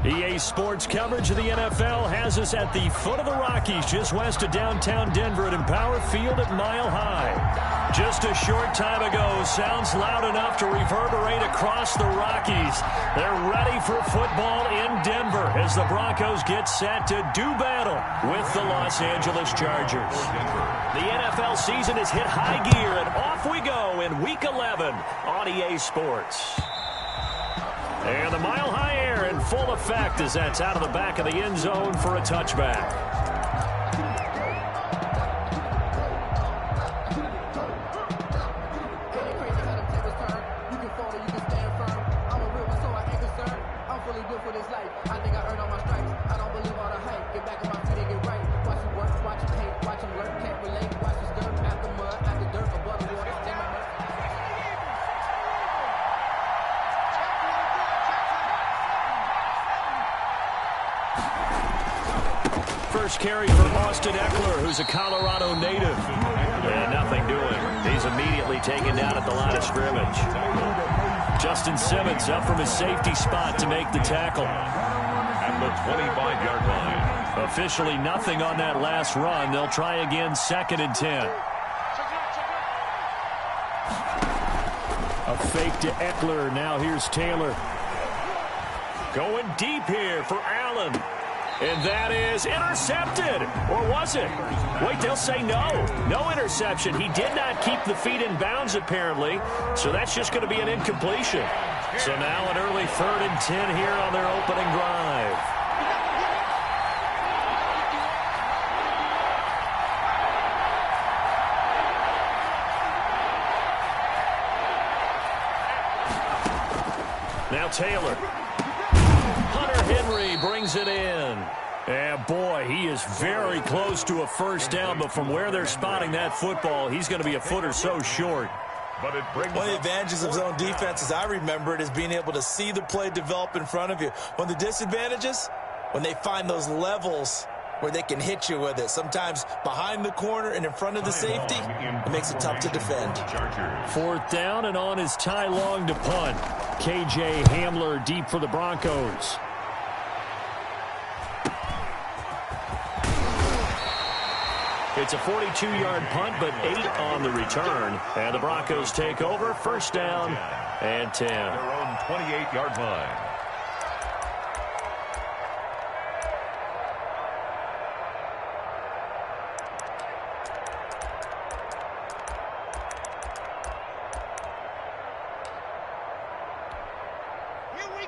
EA Sports coverage of the NFL has us at the foot of the Rockies, just west of downtown Denver at Empower Field at Mile High. Just a short time ago, sounds loud enough to reverberate across the Rockies. They're ready for football in Denver as the Broncos get set to do battle with the Los Angeles Chargers. The NFL season has hit high gear, and off we go in Week 11 on EA Sports. And the Mile High air in full effect as that's out of the back of the end zone for a touchback. First carry for Austin Eckler, who's a Colorado native. And nothing doing. He's immediately taken down at the line of scrimmage. Justin Simmons up from his safety spot to make the tackle. At the 25-yard line. Officially nothing on that last run. They'll try again, 2nd and 10. A fake to Eckler. Now here's Taylor. Going deep here for Allen. And that is intercepted. Or was it? Wait, they'll say no. No interception. He did not keep the feet in bounds, apparently. So that's just going to be an incompletion. So now an early 3rd and 10 here on their opening drive. Now Taylor. Hunter Henry brings it in. And boy, he is very close to a first down, but from where they're spotting that football, he's going to be a foot or so short. But one of the advantages of zone defense, as I remember it, is being able to see the play develop in front of you. One of the disadvantages, when they find those levels where they can hit you with it, sometimes behind the corner and in front of the safety, it makes it tough to defend. 4th down, and on is Ty Long to punt. KJ Hamler deep for the Broncos. It's a 42-yard punt, but 8 on the return. And the Broncos take over, 1st down and 10. Their own 28-yard line.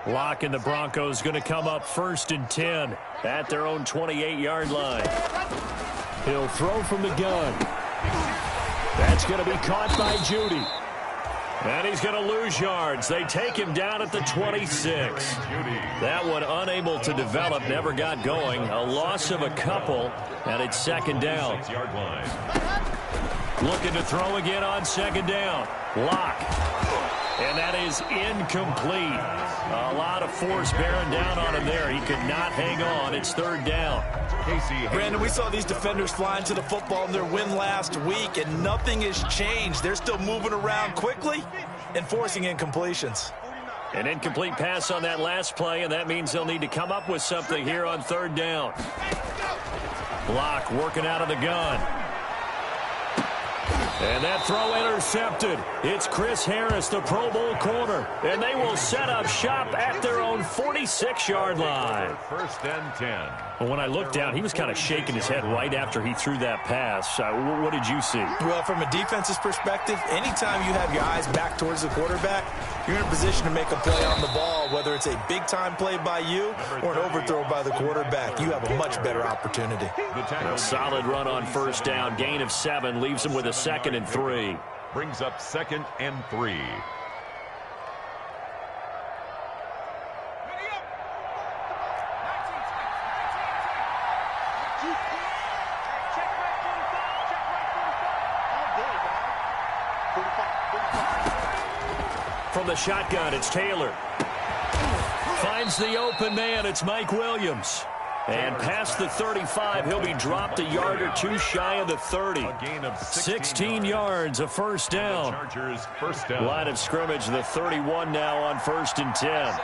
Locke and the Broncos going to come up 1st and 10 at their own 28-yard line. He'll throw from the gun. That's going to be caught by Judy. And he's going to lose yards. They take him down at the 26. That one unable to develop, never got going. A loss of a couple, and it's 2nd down. Looking to throw again on 2nd down. Locke. And that is incomplete. A lot of force bearing down on him there. He could not hang on. It's 3rd down. Brandon, we saw these defenders flying to the football in their win last week, and nothing has changed. They're still moving around quickly and forcing incompletions. An incomplete pass on that last play, and that means they'll need to come up with something here on 3rd down. Block working out of the gun. And that throw intercepted. It's Chris Harris, the Pro Bowl corner. And they will set up shop at their own 46-yard line. 1st and 10. Well, when I looked down, he was kind of shaking his head right after he threw that pass. What did you see? Well, from a defense's perspective, anytime you have your eyes back towards the quarterback, you're in a position to make a play on the ball, whether it's a big-time play by you or an overthrow by the quarterback. You have a much better opportunity. A solid run on 1st down. Gain of 7 leaves him with a 2nd and 3. Brings up 2nd and 3. From the shotgun, it's Taylor. Finds the open man. It's Mike Williams. And past the 35, he'll be dropped a yard or two shy of the 30. A gain of 16 yards, a 1st down. Chargers 1st down. Line of scrimmage, the 31 now on 1st and 10.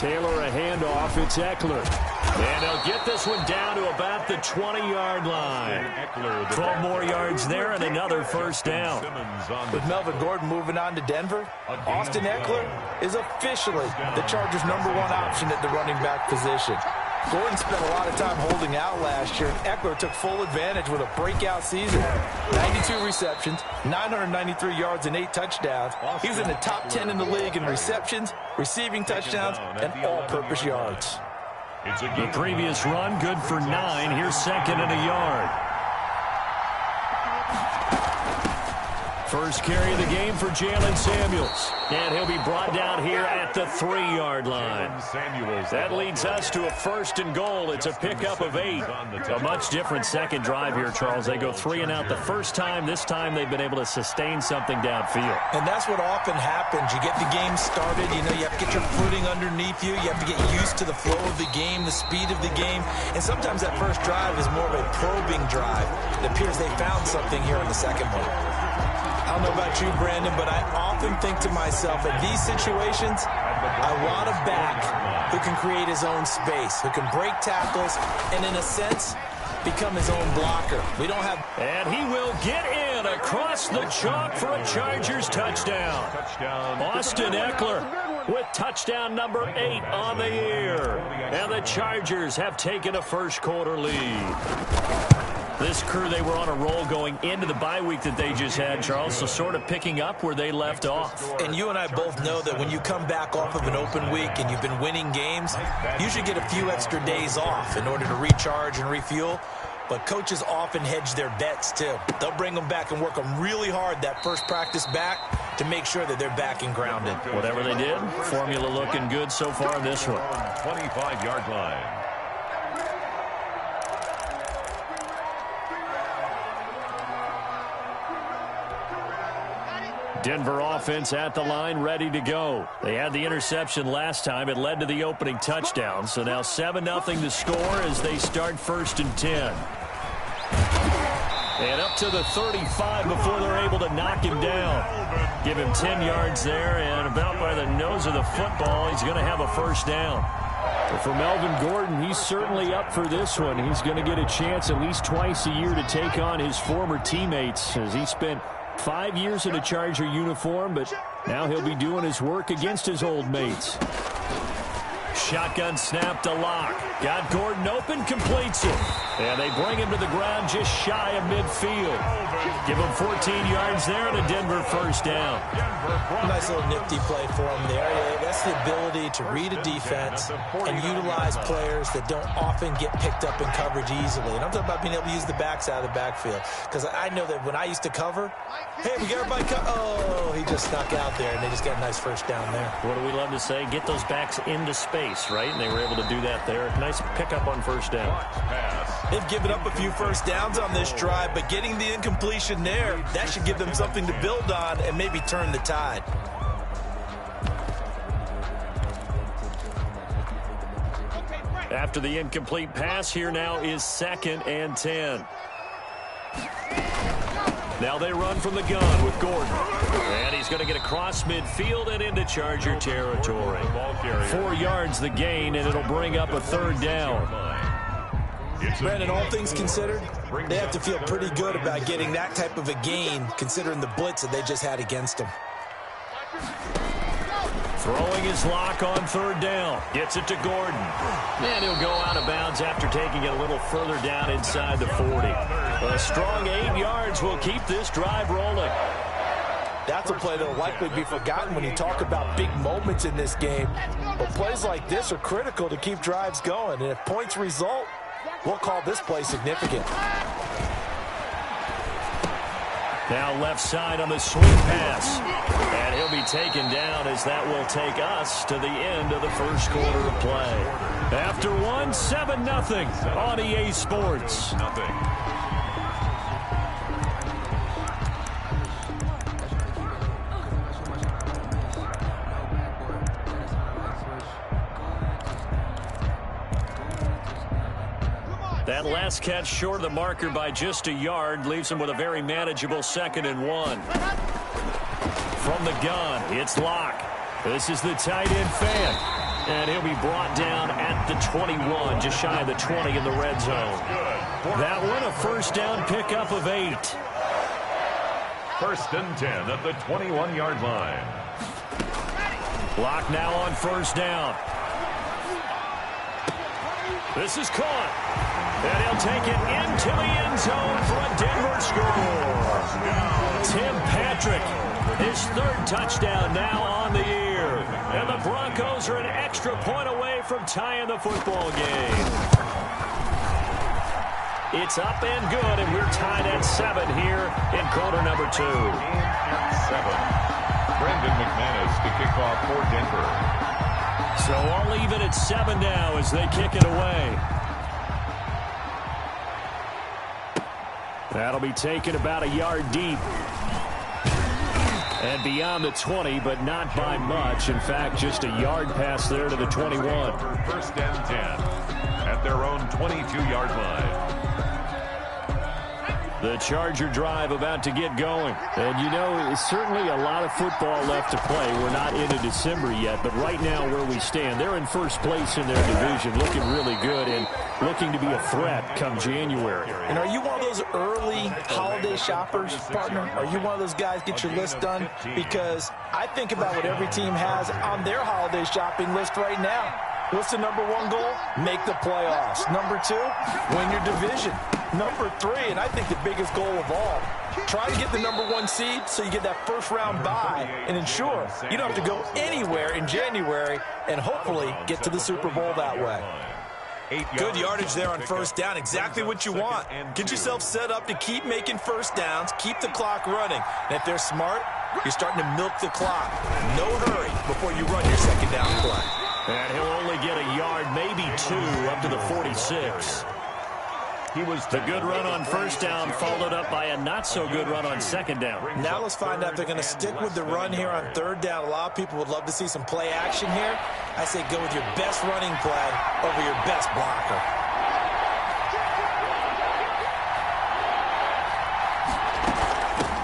Taylor a handoff. It's Eckler. And they'll get this one down to about the 20-yard line. 12 more yards there and another first down. With Melvin Gordon moving on to Denver, Austin Eckler is officially the Chargers' #1 option at the running back position. Gordon spent a lot of time holding out last year. Eckler took full advantage with a breakout season. 92 receptions, 993 yards, and 8 touchdowns. He was in the top 10 in the league in receptions, receiving touchdowns, and all-purpose yards. The previous run, good for 9. Here's second and a yard. First carry of the game for Jalen Samuels. And he'll be brought down here at the 3-yard line. That leads us to a first and goal. It's a pickup of 8. A much different second drive here, Charles. They go 3 and out the first time. This time they've been able to sustain something downfield. And that's what often happens. You get the game started. You know, you have to get your footing underneath you. You have to get used to the flow of the game, the speed of the game. And sometimes that first drive is more of a probing drive. It appears they found something here in the second one. I don't know about you, Brandon, but I often think to myself, in these situations, I want a back who can create his own space, who can break tackles, and in a sense, become his own blocker. We don't have... And he will get in across the chalk for a Chargers touchdown. Austin Eckler with touchdown number 8 on the year. And the Chargers have taken a first-quarter lead. This crew, they were on a roll going into the bye week that they just had, Charles, so sort of picking up where they left off. And you and I both know that when you come back off of an open week and you've been winning games, you should get a few extra days off in order to recharge and refuel. But coaches often hedge their bets, too. They'll bring them back and work them really hard that first practice back to make sure that they're back and grounded. Whatever they did, formula looking good so far in this one. 25-yard line. Denver offense at the line, ready to go. They had the interception last time. It led to the opening touchdown. So now 7-0 to score as they start 1st and 10. And up to the 35 before they're able to knock him down. Give him 10 yards there, and about by the nose of the football, he's going to have a first down. But for Melvin Gordon, he's certainly up for this one. He's going to get a chance at least twice a year to take on his former teammates as he spent 5 years in a Charger uniform, but now he'll be doing his work against his old mates. Shotgun snap to Locke. Got Gordon open, completes it. And they bring him to the ground just shy of midfield. Give him 14 yards there and a Denver first down. Nice little nifty play for him there. That's the ability to read a defense and utilize players that don't often get picked up in coverage easily. And I'm talking about being able to use the backs out of the backfield. Because I know that when I used to cover, hey, we got everybody oh, he just snuck out there, and they just got a nice first down there. What do we love to say? Get those backs into space, right? And they were able to do that there. Nice pickup on first down. They've given up a few first downs on this drive, but getting the incompletion there, that should give them something to build on and maybe turn the tide. After the incomplete pass, here now is 2nd and 10. Now they run from the gun with Gordon. And he's going to get across midfield and into Charger territory. 4 yards the gain, and it'll bring up a 3rd down. Brandon, all things considered, they have to feel pretty good about getting that type of a gain, considering the blitz that they just had against them. Throwing his lock on 3rd down. Gets it to Gordon. And he'll go out of bounds after taking it a little further down inside the 40. A strong 8 yards will keep this drive rolling. That's a play that will likely be forgotten when you talk about big moments in this game. But plays like this are critical to keep drives going. And if points result, we'll call this play significant. Now left side on the swing pass. And he'll be taken down as that will take us to the end of the first quarter of play. After 7-0 on EA Sports. That last catch short of the marker by just a yard leaves him with a very manageable 2nd and 1. From the gun, it's Locke. This is the tight end fan. And he'll be brought down at the 21, just shy of the 20 in the red zone. That one, a first down pickup of 8. First and 10 at the 21-yard line. Clock now on first down. This is caught. And he'll take it into the end zone for a Denver score. Tim Patrick, his third touchdown now on the year. And the Broncos are an extra point away from tying the football game. It's up and good, and we're tied at 7 here in quarter number 2. 7. Brandon McManus to kick off for Denver. So all even at 7 now as they kick it away. That'll be taken about a yard deep. And beyond the 20, but not by much. In fact, just a yard pass there to the 21. First and 10 at their own 22-yard line. The Charger drive about to get going. And, you know, it's certainly a lot of football left to play. We're not into December yet, but right now where we stand, they're in first place in their division, looking really good and looking to be a threat come January. And are you one of those early holiday shoppers, partner? Are you one of those guys get your list done? Because I think about what every team has on their holiday shopping list right now. What's the number 1 goal? Make the playoffs. Number 2, win your division. Number 3, and I think the biggest goal of all, try to get the number 1 seed so you get that first-round bye and ensure you don't have to go anywhere in January and hopefully get to the Super Bowl that way. Good yardage there on first down. Exactly what you want. Get yourself set up to keep making first downs, keep the clock running. And if they're smart, you're starting to milk the clock. No hurry before you run your second down play. And he'll only get a yard, maybe 2, up to the 46. He was the good run on first down, followed up by a not-so-good run on second down. Now let's find out if they're going to stick with the run here on third down. A lot of people would love to see some play action here. I say go with your best running play over your best blocker.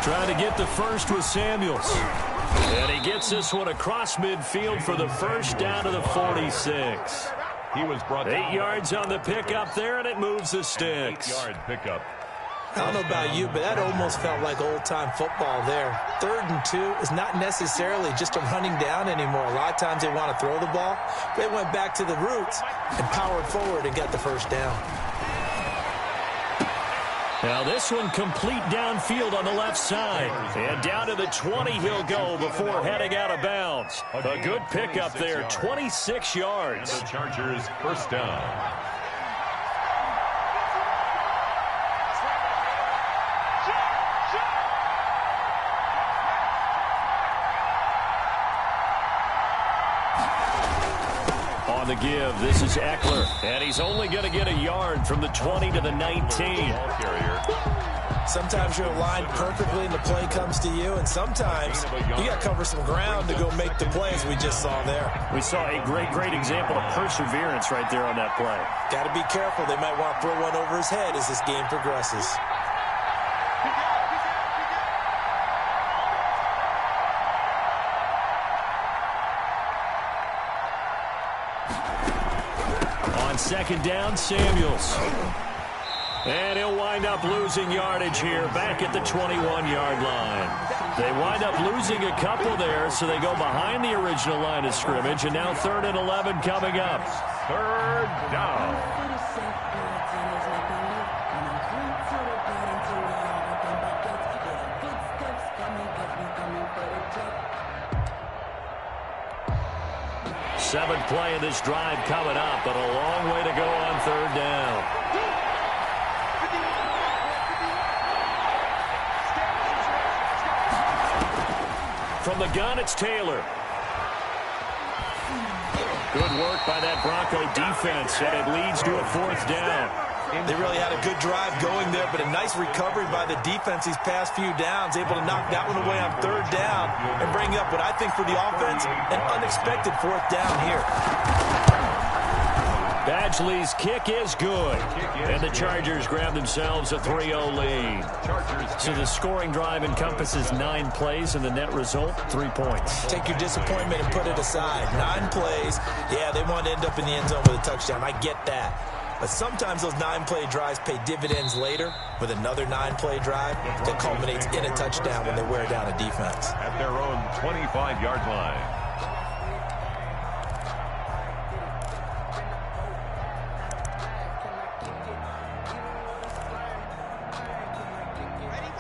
Trying to get the first with Samuels. And he gets this one across midfield for the first down to the 46. He was brought 8 yards on the pickup there, and it moves the sticks. 8-yard pickup. I don't know about you, but that almost felt like old-time football there. 3rd and 2 is not necessarily just a running down anymore. A lot of times they want to throw the ball. They went back to the roots and powered forward and got the first down. Now this one complete downfield on the left side. And down to the 20 he'll go before heading out of bounds. A good pickup there, 26 yards. The Chargers first down. On the give, this is Eckler. And he's only going to get a yard from the 20 to the 19. Sometimes you're aligned perfectly and the play comes to you, and sometimes you got to cover some ground to go make the plays we just saw there. We saw a great example of perseverance right there on that play. Got to be careful. They might want to throw one over his head as this game progresses. On second down, Samuels. And he'll wind up losing yardage here back at the 21-yard line. They wind up losing a couple there, so they go behind the original line of scrimmage, and now 3rd and 11 coming up. 3rd down. Seventh play of this drive coming up, but a long way to go on 3rd down. From the gun, it's Taylor. Good work by that Bronco defense, and it leads to a 4th down. They really had a good drive going there, but a nice recovery by the defense these past few downs, able to knock that one away on 3rd down and bring up what I think for the offense, an unexpected 4th down here. Badgley's kick is good. And the Chargers grab themselves a 3-0 lead. So the scoring drive encompasses 9 plays, and the net result, 3 points. Take your disappointment and put it aside. 9 plays. Yeah, they want to end up in the end zone with a touchdown. I get that. But sometimes those 9-play drives pay dividends later with another 9-play drive that culminates in a touchdown when they wear down a defense. At their own 25-yard line.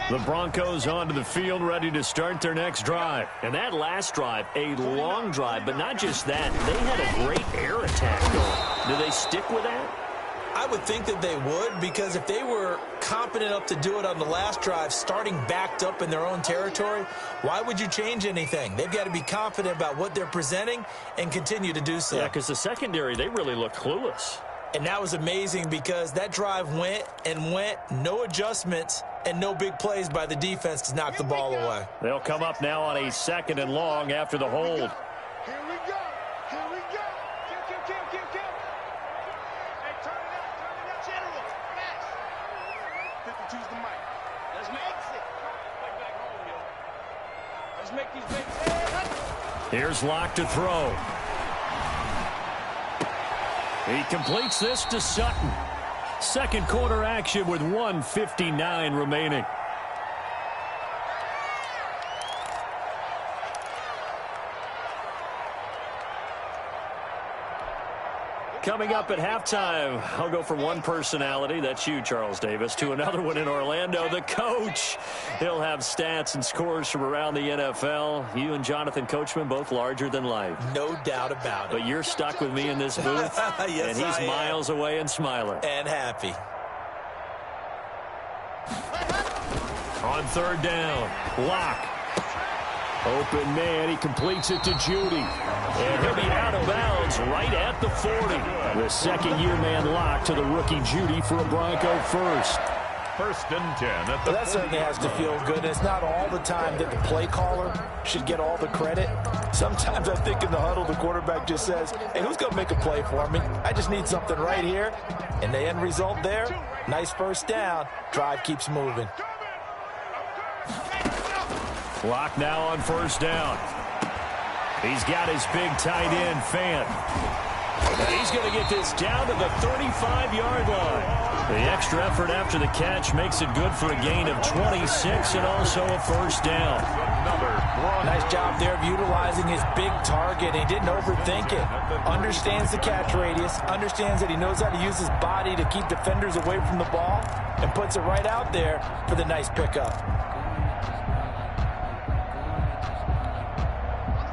The Broncos onto the field, ready to start their next drive. And that last drive, a long drive, but not just that. They had a great air attack going. Do they stick with that? I would think that they would, because if they were competent enough to do it on the last drive, starting backed up in their own territory, why would you change anything? They've got to be confident about what they're presenting and continue to do so. Yeah, because the secondary, they really looked clueless. And that was amazing because that drive went and went, no adjustments, and no big plays by the defense to knock the ball away. They'll come up now on a 2nd and long after the hold. Here we go. Here we go. Kill. Hey, turn it up. General. Fast. 52's the mic. Let's make it. Way back home, yo. Let's make these big. Here's Locke to throw. He completes this to Sutton. Second quarter action with 1:59 remaining. Coming up at halftime, I'll go from one personality, that's you, Charles Davis, to another one in Orlando, the coach. He'll have stats and scores from around the NFL. You and Jonathan Coachman, both larger than life. No doubt about it. But you're stuck with me in this booth, yes, and he's miles away and smiling. And happy. On 3rd down, Locke. Open man, he completes it to Judy. And he'll be out of bounds right at the 40. The second-year man Locke to the rookie Judy for a Bronco first. 1st and 10 at the That certainly has to feel good. It's not all the time that the play caller should get all the credit. Sometimes I think in the huddle, the quarterback just says, hey, who's going to make a play for me? I just need something right here. And the end result there, nice 1st down. Drive keeps moving. Locke now on 1st down. He's got his big tight end, Fant. And he's going to get this down to the 35-yard line. The extra effort after the catch makes it good for a gain of 26 and also a 1st down. Nice job there of utilizing his big target. He didn't overthink it. Understands the catch radius. Understands that he knows how to use his body to keep defenders away from the ball. And puts it right out there for the nice pickup.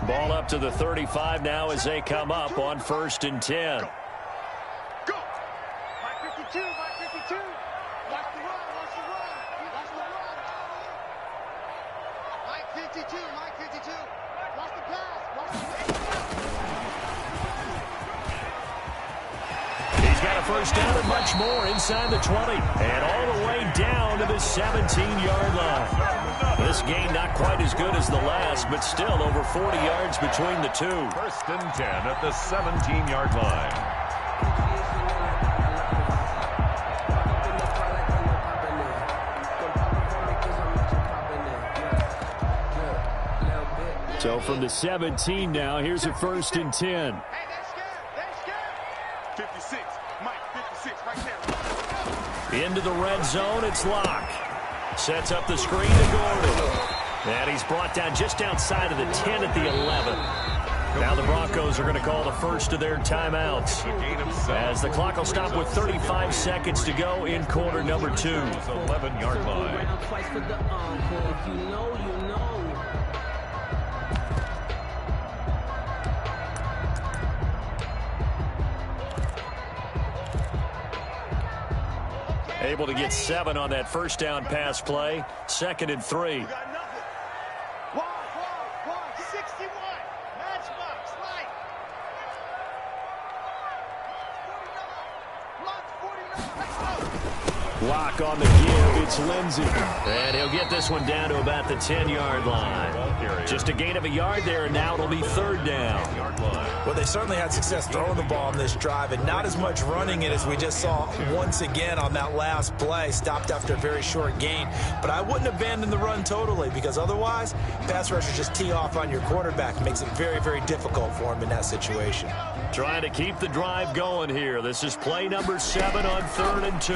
Ball up to the 35 now as they come up on 1st and 10. Go. Mike 52. Watch the run. Watch the run. Mike 52. Watch the pass. He's got a 1st down and much more inside the 20. And all the way down to the 17-yard line. This game not quite as good as the last, but still over 40 yards between the two. 1st and 10 at the 17-yard line. So from the 17 now, here's a 1st and 10. Hey, they're scared. 56. Mike 56 right there. Into the red zone, it's Locke. Sets up the screen to Gordon. And he's brought down just outside of the 10 at the 11. Now the Broncos are going to call the first of their timeouts, as the clock will stop with 35 seconds to go in quarter number 2. 11-yard line. Able to get 7 on that 1st down pass play. 2nd and 3. Whoa, 61. Matchbox, light. 49. Locke on the give. It's Lindsey. And he'll get this one down to about the 10-yard line. Just a gain of a yard there, and now it'll be 3rd down. Well, they certainly had success throwing the ball on this drive and not as much running it as we just saw once again on that last play. Stopped after a very short gain. But I wouldn't abandon the run totally because otherwise, pass rushers just tee off on your quarterback. It makes it very, very difficult for him in that situation. Trying to keep the drive going here. This is play number 7 on 3rd and 2.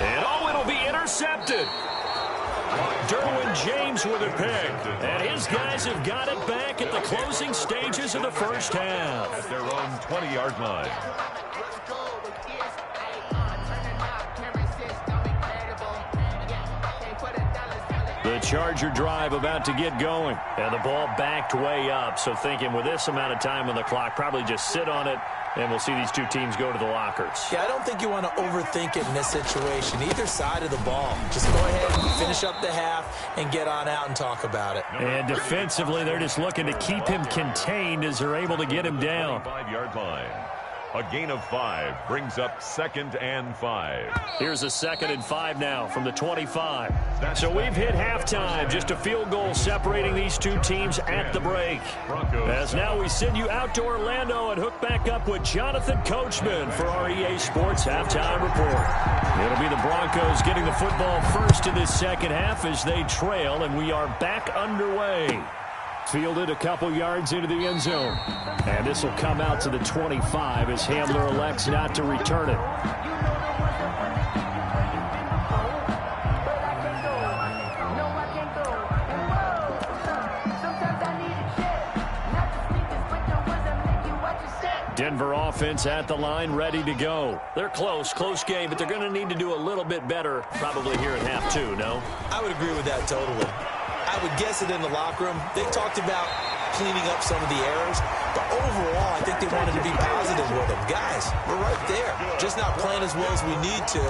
And it'll be intercepted. Derwin James with a pick. And his guys have got it back at the closing stages of the first half. At their own 20-yard line. The Charger drive about to get going. And the ball backed way up. So thinking with this amount of time on the clock, probably just sit on it. And we'll see these two teams go to the lockers. Yeah, I don't think you want to overthink it in this situation. Either side of the ball. Just go ahead and finish up the half and get on out and talk about it. And defensively, they're just looking to keep him contained as they're able to get him down. 5-yard line. A gain of 5 brings up 2nd and 5. Here's a 2nd and 5 now from the 25. So we've hit halftime. Just a field goal separating these two teams at the break. As now we send you out to Orlando and hook back up with Jonathan Coachman for our EA Sports Halftime Report. It'll be the Broncos getting the football first in this second half as they trail, and we are back underway. Fielded a couple yards into the end zone. And this will come out to the 25 as Hamler elects not to return it. Denver offense at the line, ready to go. They're close game, but they're going to need to do a little bit better probably here in half 2, no? I would agree with that totally. I would guess it in the locker room. They talked about cleaning up some of the errors, but overall, I think they wanted to be positive with them. Guys, we're right there. Just not playing as well as we need to.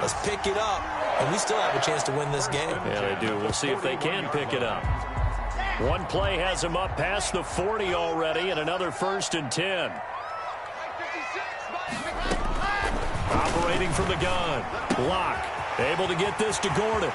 Let's pick it up, and we still have a chance to win this game. Yeah, they do. We'll see if they can pick it up. One play has them up past the 40 already, and another 1st and 10. Operating from the gun. Block. Able to get this to Gordon.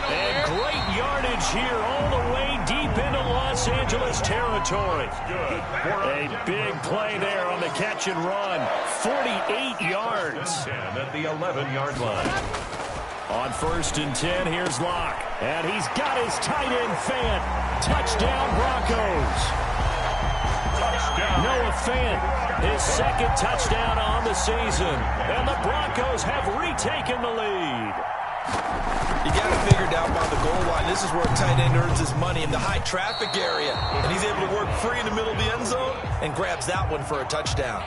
And great yardage here all the way deep into Los Angeles territory. A big play there on the catch and run. 48 yards. At the 11-yard line. On 1st and 10, here's Locke. And he's got his tight end Fant. Touchdown, Broncos. Touchdown. Noah Fant, his 2nd touchdown on the season. And the Broncos have retaken the lead. You got to figure down by the goal line. This is where a tight end earns his money in the high traffic area. And he's able to work free in the middle of the end zone and grabs that one for a touchdown.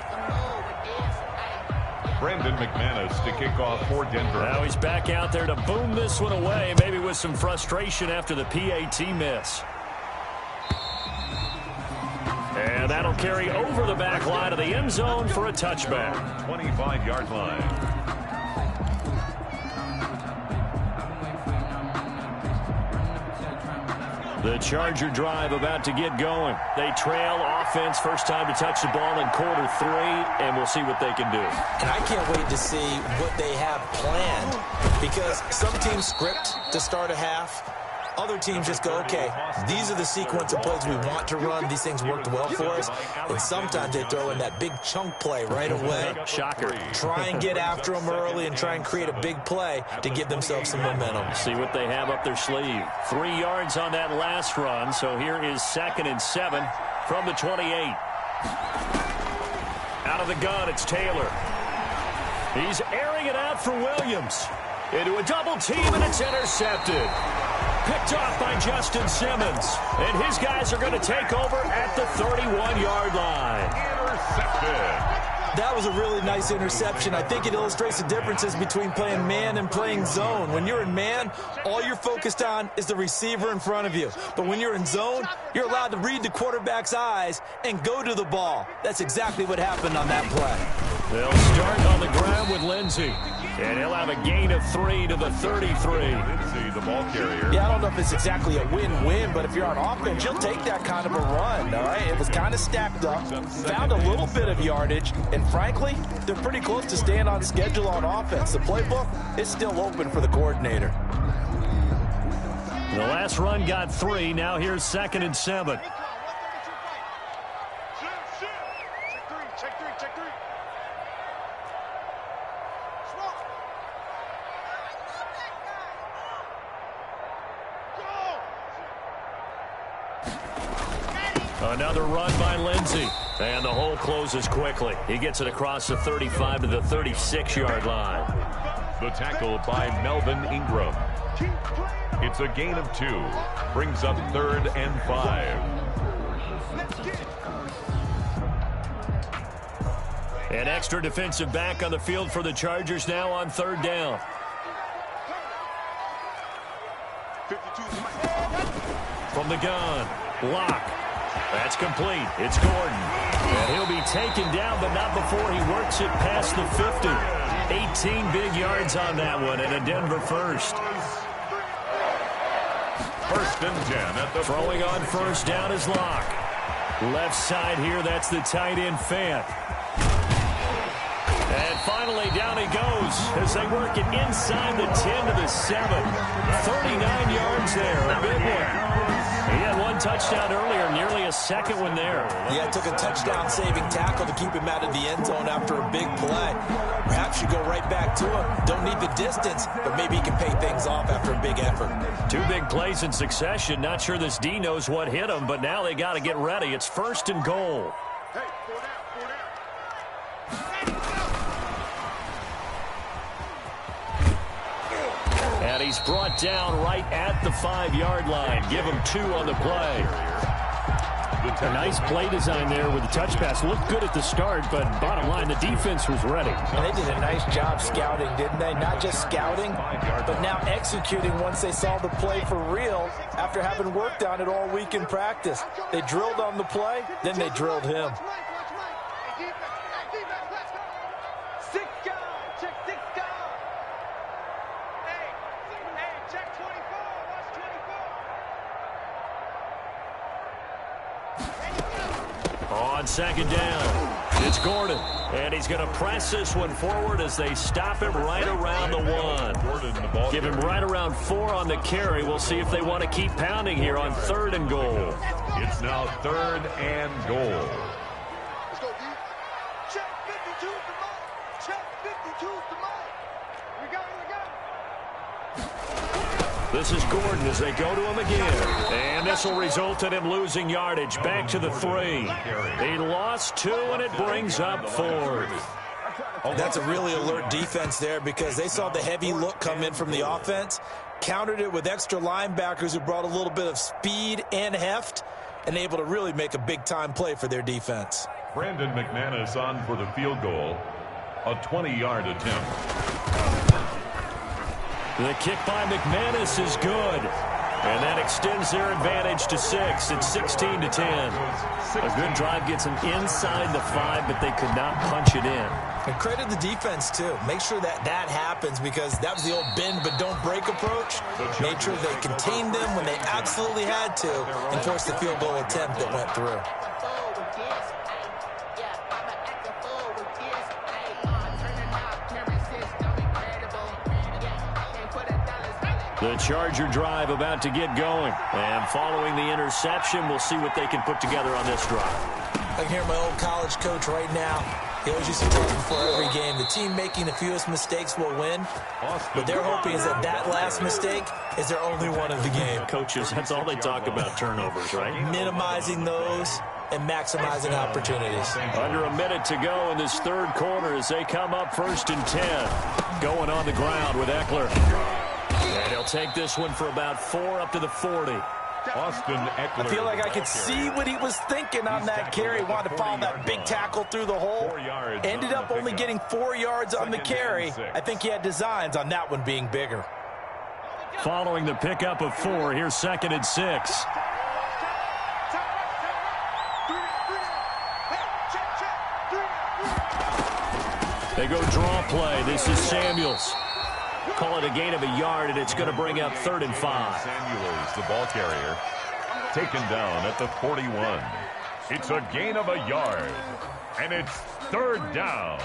Brandon McManus to kick off for Denver. Now he's back out there to boom this one away, maybe with some frustration after the PAT miss. And that'll carry over the back line of the end zone for a touchback. 25-yard line. The Charger drive about to get going. They trail offense, first time to touch the ball in quarter 3, and we'll see what they can do. And I can't wait to see what they have planned because some teams script to start a half. Other teams just go, okay, these are the sequence of plays we want to run. These things worked well for us. And sometimes they throw in that big chunk play right away. Shocker. Try and get after them early and try and create a big play to give themselves some momentum. See what they have up their sleeve. 3 yards on that last run. So here is 2nd and 7 from the 28. Out of the gun, it's Taylor. He's airing it out for Williams. Into a double team, and it's intercepted. Picked off by Justin Simmons. And his guys are going to take over at the 31-yard line. Intercepted. That was a really nice interception. I think it illustrates the differences between playing man and playing zone. When you're in man, all you're focused on is the receiver in front of you. But when you're in zone, you're allowed to read the quarterback's eyes and go to the ball. That's exactly what happened on that play. They'll start on the ground with Lindsey. And he'll have a gain of 3 to the 33. Lindsey, the ball carrier. Yeah, I don't know if it's exactly a win-win, but if you're on offense, you'll take that kind of a run, all right? It was kind of stacked up, found a little bit of yardage, and frankly, they're pretty close to staying on schedule on offense. The playbook is still open for the coordinator. The last run got 3. Now here's 2nd and 7. Another run by Lindsey. And the hole closes quickly. He gets it across the 35 to the 36-yard line. The tackle by Melvin Ingram. It's a gain of 2. Brings up 3rd and 5. An extra defensive back on the field for the Chargers now on 3rd down. From the gun, Locke. That's complete. It's Gordon. And he'll be taken down, but not before he works it past the 50. 18 big yards on that one, and a Denver first. 1st and 10 at the throwing on 1st down is Locke. Left side here, that's the tight end Fant. And finally down he goes as they work it inside the 10 to the 7. 39 yards there, a big one. He had 1 touchdown earlier, nearly a 2nd one there. Yeah, took a touchdown-saving tackle to keep him out of the end zone after a big play. Perhaps you go right back to him. Don't need the distance, but maybe he can pay things off after a big effort. 2 big plays in succession. Not sure this D knows what hit him, but now they got to get ready. It's 1st and goal. Hey, 4 down. And he's brought down right at the 5-yard line. Give him 2 on the play. A nice play design there with the touch pass. Looked good at the start, but bottom line, the defense was ready. And they did a nice job scouting, didn't they? Not just scouting, but now executing once they saw the play for real after having worked on it all week in practice. They drilled on the play, then they drilled him. On 2nd down, it's Gordon. And he's going to press this one forward as they stop him right around the 1. Give him right around 4 on the carry. We'll see if they want to keep pounding here on 3rd and goal. It's now 3rd and goal. Let's go, D. Check 52's the mark. Check 52's the mark. We got it, we got it. This is Gordon as they go to him again. And this will result in him losing yardage. Back to the 3. He lost 2, and it brings up 4th. That's a really alert defense there because they saw the heavy look come in from the offense, countered it with extra linebackers who brought a little bit of speed and heft, and able to really make a big-time play for their defense. Brandon McManus on for the field goal. A 20-yard attempt. The kick by McManus is good. And that extends their advantage to 6. It's 16 to 10. A good drive gets them inside the 5, but they could not punch it in. And credit the defense, too. Make sure that that happens because that was the old bend but don't break approach. Made sure they contained them when they absolutely had to and forced the field goal attempt that went through. The Charger drive about to get going. And following the interception, we'll see what they can put together on this drive. I can hear my old college coach right now. He always used to tell me before every game, the team making the fewest mistakes will win. What they're hoping is that that last mistake is their only one of the game. Coaches, that's all they talk about, turnovers, right? Minimizing those and maximizing opportunities. Under a minute to go in this 3rd quarter as they come up 1st and 10. Going on the ground with Eckler. And he'll take this one for about 4 up to the 40. Austin Eckler. I feel like I could see what he was thinking on that carry. He wanted to follow that big tackle through the hole. Ended up only getting 4 yards on the carry. I think he had designs on that one being bigger. Following the pickup of 4, here's 2nd and 6. They go draw play. This is Samuels. Call it a gain of a yard, and it's going to bring up 3rd and 5. Samuels, the ball carrier, taken down at the 41. It's a gain of a yard, and it's 3rd down.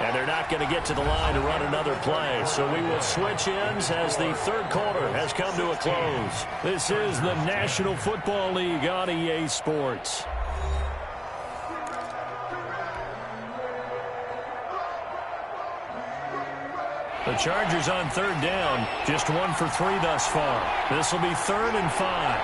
And they're not going to get to the line to run another play. So we will switch ends as the third quarter has come to a close. This is the National Football League on EA Sports. The Chargers on third down, just 1 for 3 thus far. This will be 3rd and 5.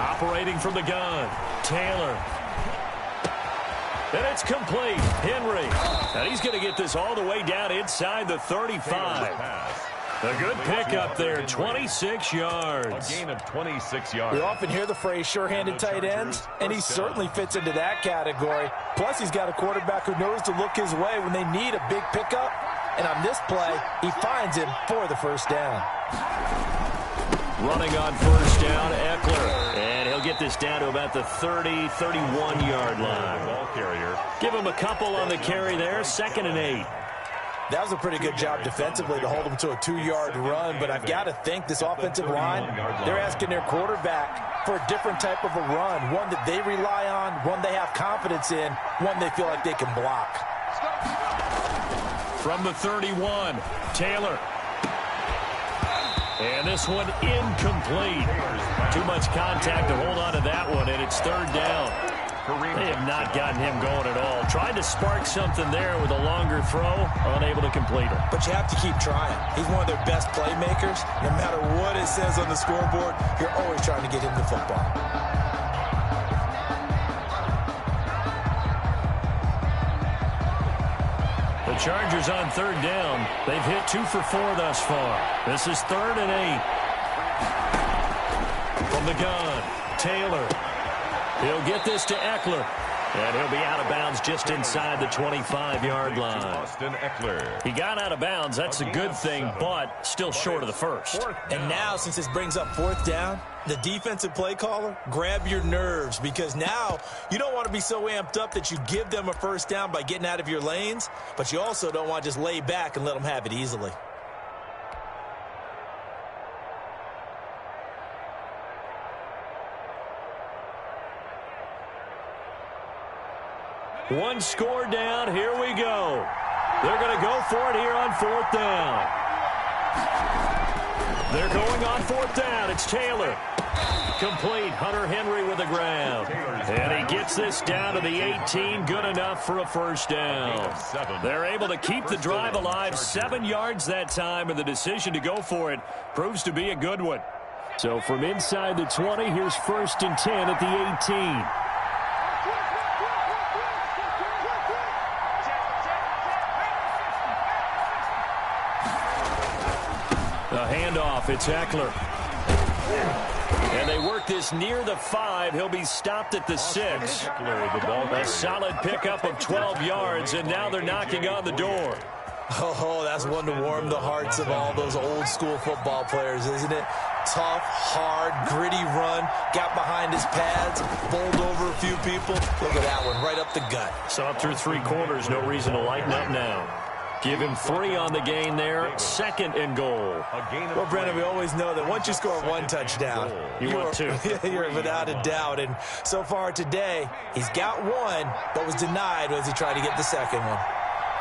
Operating from the gun, Taylor. And it's complete. Henry. And he's going to get this all the way down inside the 35. A good pickup there, 26 yards. A gain of 26 yards. We often hear the phrase sure-handed tight ends, and he certainly fits into that category. Plus, he's got a quarterback who knows to look his way when they need a big pickup. And on this play, he finds him for the first down. Running on first down, Eckler. And he'll get this down to about the 30, 31-yard line. Ball carrier. Give him a couple on the carry there, 2nd and 8. That was a pretty good job defensively to hold him to a 2-yard run, but I've got to think this offensive line, they're asking their quarterback for a different type of a run, one that they rely on, one they have confidence in, one they feel like they can block. From the 31, Taylor. And this one incomplete. Too much contact to hold on to that one, and it's 3rd down. They have not gotten him going at all. Tried to spark something there with a longer throw, unable to complete it. But you have to keep trying. He's one of their best playmakers. No matter what it says on the scoreboard, you're always trying to get him the football. The Chargers on third down. They've hit 2 for 4 thus far. This is 3rd and 8. From the gun, Taylor. He'll get this to Eckler. And he'll be out of bounds just inside the 25-yard line. Austin Eckler. He got out of bounds. That's a good thing, but still short of the first. And now, since this brings up 4th down, the defensive play caller, grab your nerves, because now you don't want to be so amped up that you give them a first down by getting out of your lanes, but you also don't want to just lay back and let them have it easily. One score down. Here we go. They're going to go for it here on 4th down. They're going on 4th down. It's Taylor. Complete. Hunter Henry with the grab. And he gets this down to the 18. Good enough for a first down. They're able to keep the drive alive. 7 yards that time, and the decision to go for it proves to be a good one. So from inside the 20, here's 1st and 10 at the 18. The handoff, it's Eckler. And they work this near the 5. He'll be stopped at the 6. A solid pickup of 12 yards, and now they're knocking on the door. Oh, that's one to warm the hearts of all those old-school football players, isn't it? Tough, hard, gritty run. Got behind his pads, bowled over a few people. Look at that one, right up the gut. Saw through 3 quarters, no reason to lighten up now. Give him 3 on the gain there. 2nd and goal. Well, Brendan, we always know that once you score 1 touchdown, you want 2. You're without a doubt. And so far today, he's got 1, but was denied as he tried to get the 2nd one.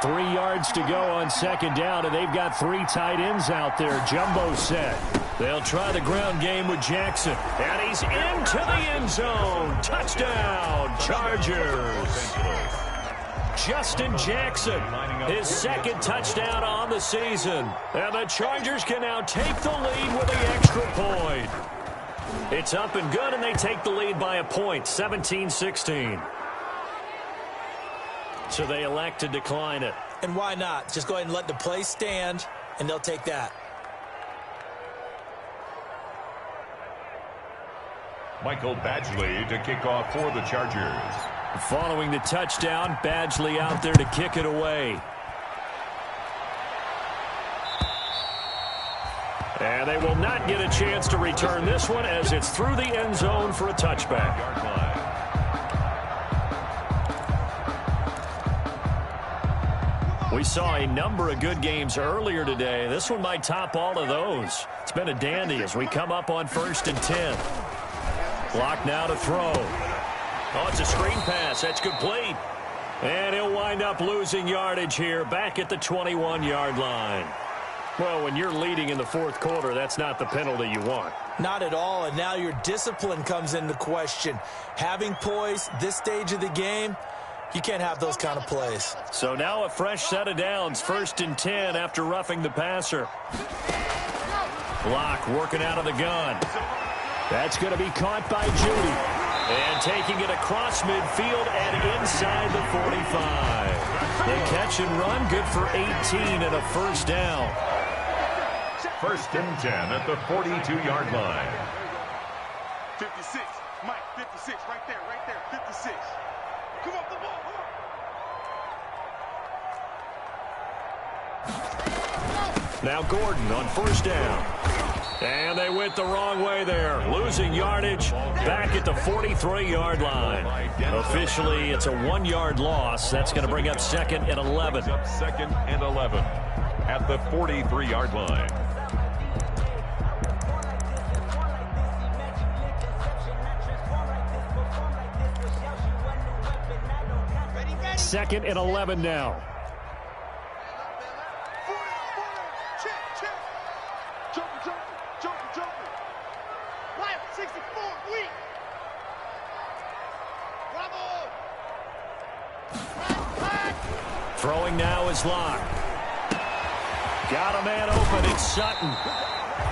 3 yards to go on 2nd down, and they've got 3 tight ends out there. Jumbo set. They'll try the ground game with Jackson. And he's into the end zone. Touchdown, Chargers. Justin Jackson, his 2nd touchdown on the season. And the Chargers can now take the lead with the extra point. It's up and good, and they take the lead by a point, 17-16. So they elect to decline it. And why not? Just go ahead and let the play stand, and they'll take that. Michael Badgley to kick off for the Chargers. Following the touchdown, Badgley out there to kick it away. And they will not get a chance to return this one as it's through the end zone for a touchback. We saw a number of good games earlier today. This one might top all of those. It's been a dandy as we come up on 1st and 10. Block now to throw. Oh, it's a screen pass. That's complete. And he'll wind up losing yardage here back at the 21-yard line. Well, when you're leading in the fourth quarter, that's not the penalty you want. Not at all, and now your discipline comes into question. Having poise this stage of the game, you can't have those kind of plays. So now a fresh set of downs, 1st and 10 after roughing the passer. Block working out of the gun. That's going to be caught by Judy. And taking it across midfield and inside the 45. The catch and run, good for 18 and a first down. 1st and 10 at the 42-yard line. 56. Mike, 56. Right there, 56. Come on, the ball. Now Gordon on 1st down. And they went the wrong way there. Losing yardage back at the 43-yard line. Officially, it's a 1-yard loss. That's going to bring up 2nd and 11. 2nd and 11 at the 43-yard line. 2nd and 11 now. Throwing now is Locke. Got a man open. It's Sutton.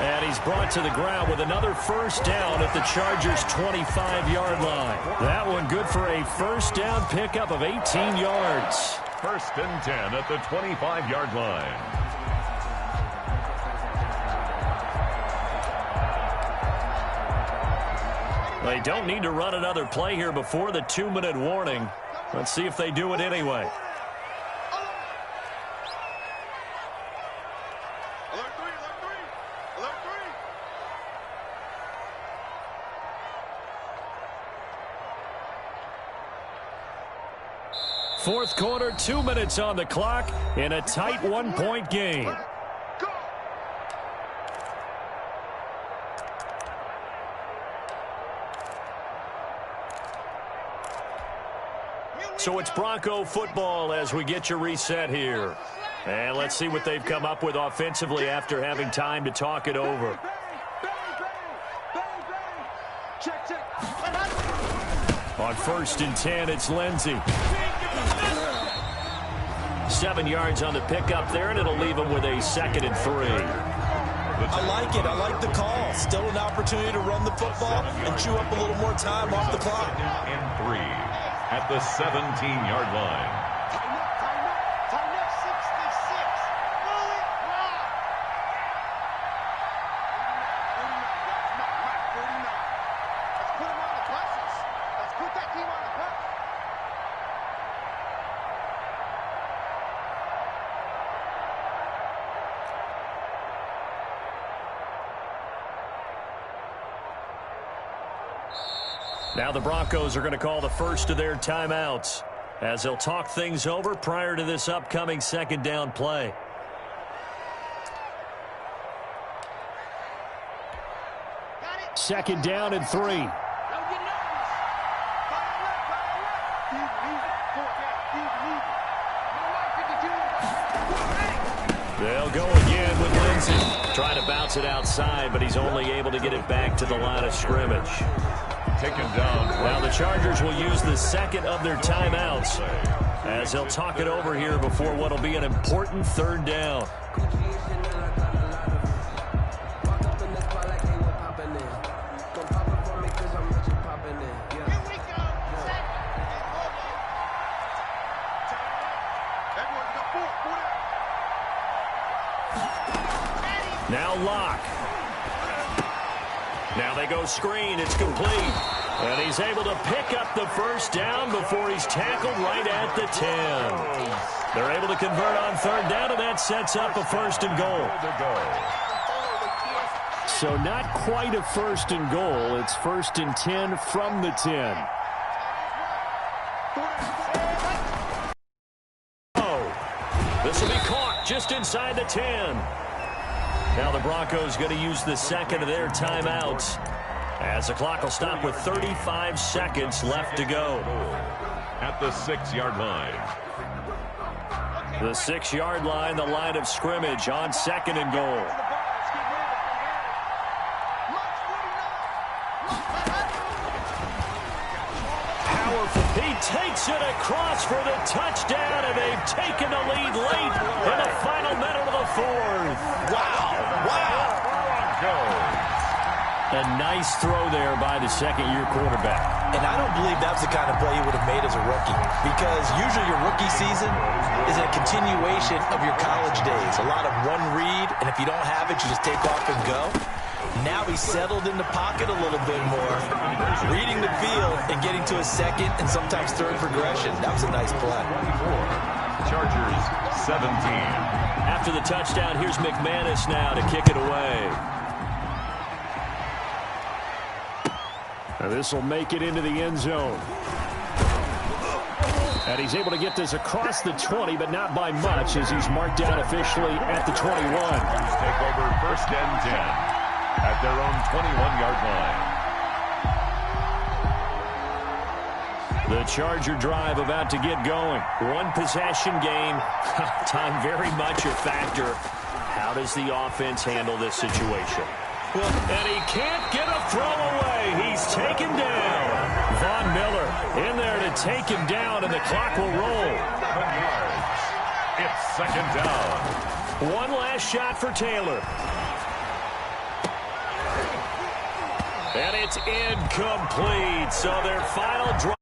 And he's brought to the ground with another first down at the Chargers' 25-yard line. That one good for a first down pickup of 18 yards. 1st and 10 at the 25-yard line. They don't need to run another play here before the 2-minute warning. Let's see if they do it anyway. Fourth quarter, 2 minutes on the clock in a tight 1-point game. So it's Bronco football as we get you reset here. And let's see what they've come up with offensively after having time to talk it over. On 1st and 10, it's Lindsey. 7 yards on the pickup there, and it'll leave him with a 2nd and 3. I like it. I like the call. Still an opportunity to run the football and chew up a little more time off the clock. And 3 at the 17-yard line. Time up, 66. Roll it, rock. 49, guys. 49. Let's put him on the buses. Let's put that team on the bus. Now the Broncos are going to call the first of their timeouts as they'll talk things over prior to this upcoming 2nd down play. Second down and 3. They'll go again with Lindsey. Trying to bounce it outside, but he's only able to get it back to the line of scrimmage. Taken down. Now the Chargers will use the 2nd of their timeouts as they'll talk it over here before what will be an important 3rd down. Now Locke. Now they go screen. It's complete. And he's able to pick up the first down before he's tackled right at the 10. They're able to convert on 3rd down, and that sets up a 1st and goal. So not quite a 1st and goal. It's 1st and 10 from the 10. This will be caught just inside the 10. Now the Broncos going to use the second of their timeouts, as the clock will stop with 35 seconds left to go. At the 6-yard line. The 6-yard line, the line of scrimmage on 2nd and goal. Powerful. He takes it across for the touchdown, and they've taken the lead late in the final minute of the 4th. Wow. Broncos. A nice throw there by the second-year quarterback. And I don't believe that's the kind of play he would have made as a rookie, because usually your rookie season is a continuation of your college days. A lot of one read, and if you don't have it, you just take off and go. Now he's settled in the pocket a little bit more, reading the field and getting to a second and sometimes third progression. That was a nice play. Chargers 17. After the touchdown, here's McManus now to kick it away. This will make it into the end zone. And he's able to get this across the 20, but not by much, as he's marked down officially at the 21. Take over 1st and 10 at their own 21-yard line. The Charger drive about to get going. One possession game. Time very much a factor. How does the offense handle this situation? And he can't get a throw away. He's taken down. Von Miller in there to take him down, and the clock will roll. 7 yards. It's 2nd down. One last shot for Taylor. And it's incomplete. So their final drive.